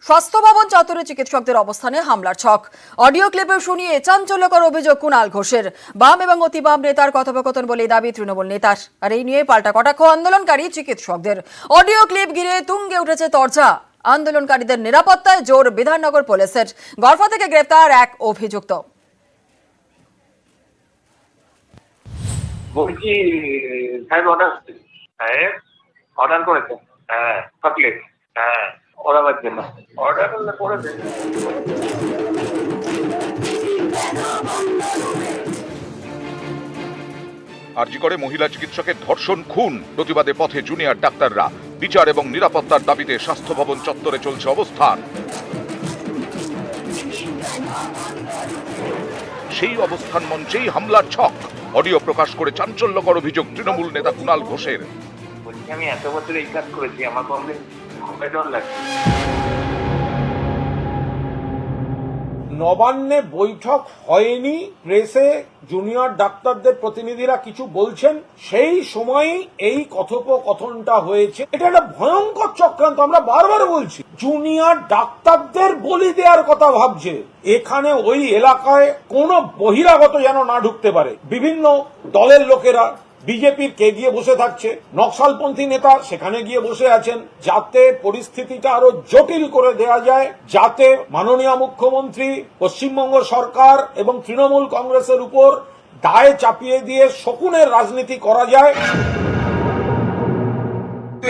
স্বাস্থ্য ভবন চত্বরে চিকিৎসকদের অবস্থানে হামলার ছক। অডিও ক্লিপে শুনিয়ে চাঞ্চল্যকর অভিযোগ কুণাল ঘোষের। বাম এবং অতি বাম নেতার কথোপকথন বলে দাবি তৃণমূল নেতার। আর এই নিয়ে পাল্টা কটাক্ষ আন্দোলনকারী চিকিৎসকদের। অডিও ক্লিপ ঘিরে তুঙ্গে উঠেছে চর্চা। আন্দোলনকারীদের নিরাপত্তায় জোর বিধাননগর পুলিশের। গড়ফা থেকে গ্রেফতার এক অভিযুক্ত। বলছি সাহেব অর্ডার করেছে। হ্যাঁ চকলেট। হ্যাঁ ওরা বাজছে না, অর্ডার করলে করে দেয়। আরজি করে মহিলা চিকিৎসকের ধর্ষণ খুন প্রতিবাদে পথে জুনিয়র ডাক্তাররা। বিচার এবং নিরাপত্তার দাবিতে স্বাস্থ্য ভবন চত্বরে চলছে অবস্থান। সেই অবস্থান মঞ্চেই হামলার ছক। অডিও প্রকাশ করে চাঞ্চল্যকর অভিযোগ তৃণমূল নেতা কুণাল ঘোষের। বলছি আমি এত বছর এই কাজ করেছি, আমার কমপ্লেন ডর লাগছে। নবান্নে বৈঠক হয়নি, প্রেসে জুনিয়র ডাক্তারদের প্রতিনিধিরা কিছু বলছেন, সেই সময়ই এই কথোপকথনটা হয়েছে। এটা একটা ভয়ঙ্কর চক্রান্ত। আমরা বারবার বলছি, জুনিয়র ডাক্তারদের বলি দেওয়ার কথা ভাবছে। এখানে ওই এলাকায় কোনো বহিরাগত যেন না ঢুকতে পারে। বিভিন্ন দলের লোকেরা, বিজেপির কে গিয়ে বসে থাকছে, নকশালপন্থী নেতা সেখানে গিয়ে বসে আছেন, যাতে পরিস্থিতিটা আরো জটিল করে দেয়া যায়, যাতে মাননীয় মুখ্যমন্ত্রী, পশ্চিমবঙ্গ সরকার এবং তৃণমূল কংগ্রেসের উপর দায় চাপিয়ে দিয়ে শকুনের রাজনীতি করা যায়।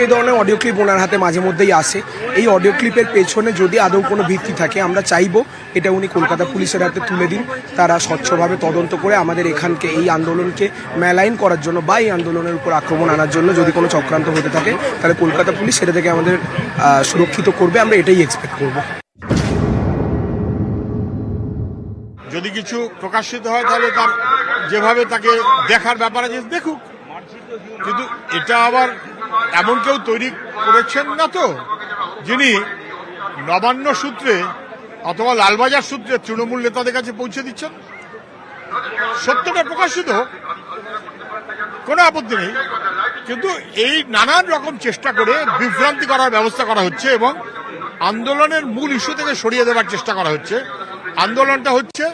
এই ধরনের অডিও ক্লিপ ওনার হাতে মাঝে মধ্যেই আসে। এই অডিও ক্লিপের পেছনে যদি আদৌ কোনো ভিত্তি থাকে, আমরা চাইবো এটা উনি কলকাতা পুলিশের হাতে তুলে দিন। তারা স্বচ্ছভাবে তদন্ত করে আমাদের এখানকে এই আন্দোলনকে মেলাইন করার জন্য বা এই আন্দোলনের উপর আক্রমণ আনার জন্য যদি কোনো চক্রান্ত হতে থাকে, তাহলে কলকাতা পুলিশ সেটা থেকে আমাদের সুরক্ষিত করবে। আমরা এটাই এক্সপেক্ট করব। যদি কিছু প্রকাশিত হয় তাহলে তার যেভাবে তাকে দেখার ব্যাপার আছে দেখুক, কিন্তু এটা আবার এমন কেউ তৈরি করেছেন না তো, যিনি নবান্ন সূত্রে অথবা লালবাজার সূত্রে তৃণমূল নেতাদের কাছে পৌঁছে দিচ্ছেন। সত্যটা প্রকাশিত হোক, কোনো আপত্তি নেই, কিন্তু এই নানান রকম চেষ্টা করে বিভ্রান্তি করার ব্যবস্থা করা হচ্ছে এবং আন্দোলনের মূল ইস্যু থেকে সরিয়ে দেওয়ার চেষ্টা করা হচ্ছে। আন্দোলনটা হচ্ছে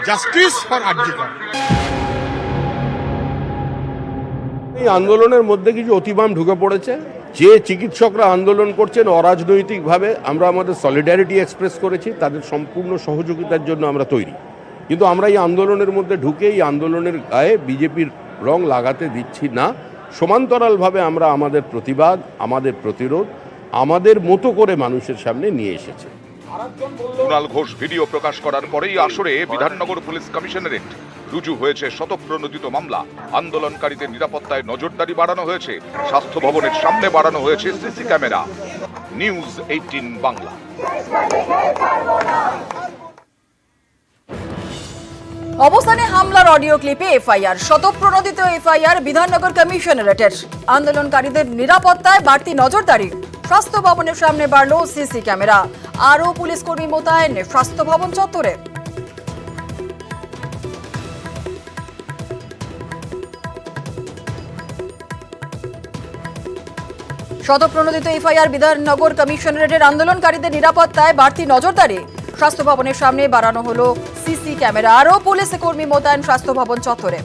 জাস্টিস ফর আরজি কর। এই আন্দোলনের মধ্যে কিছু অতিবাম ঢুকে পড়েছে। যে চিকিৎসকরা আন্দোলন করছেন অরাজনৈতিকভাবে, আমরা আমাদের সলিডারিটি এক্সপ্রেস করেছি, তাদের সম্পূর্ণ সহযোগিতার জন্য আমরা তৈরি। কিন্তু আমরা এই আন্দোলনের মধ্যে ঢুকে এই আন্দোলনের গায়ে বিজেপির রং লাগাতে দিচ্ছি না। সমান্তরালভাবে আমরা আমাদের প্রতিবাদ, আমাদের প্রতিরোধ আমাদের মতো করে মানুষের সামনে নিয়ে এসেছি। কুণাল ঘোষ ভিডিও প্রকাশ করার পরেই আসরে বিধাননগর পুলিশ কমিশনারেট রুজু হয়েছে শতপ্রণোদিত মামলা। আন্দোলনকারীদের নিরাপত্তায় নজরদারি বাড়ানো হয়েছে। স্বাস্থ্য ভবনের সামনে বাড়ানো হয়েছে সিসি ক্যামেরা। নিউজ 18 বাংলা। অবস্থানে হামলার অডিও ক্লিপে এফআইআর। শতপ্রণোদিত এফআইআর বিধাননগর কমিশনারেটের। আন্দোলনকারীদের নিরাপত্তায় বাড়তি নজরদারি। স্বাস্থ্য ভবনের সামনে বাড়ল সিসি ক্যামেরা। আরও পুলিশ কর্মী মোতায়েন স্বাস্থ্য ভবন চত্বরে। শতপ্রণোদিত এফআইআর বিধাননগর কমিশনারেটের। আন্দোলনকারীদের নিরাপত্তায় বাড়তি নজরদারি। স্বাস্থ্য ভবনের সামনে বাড়ানো হলো সিসি ক্যামেরা। আরও পুলিশ কর্মী মোতায়েন স্বাস্থ্য ভবন চত্বরে।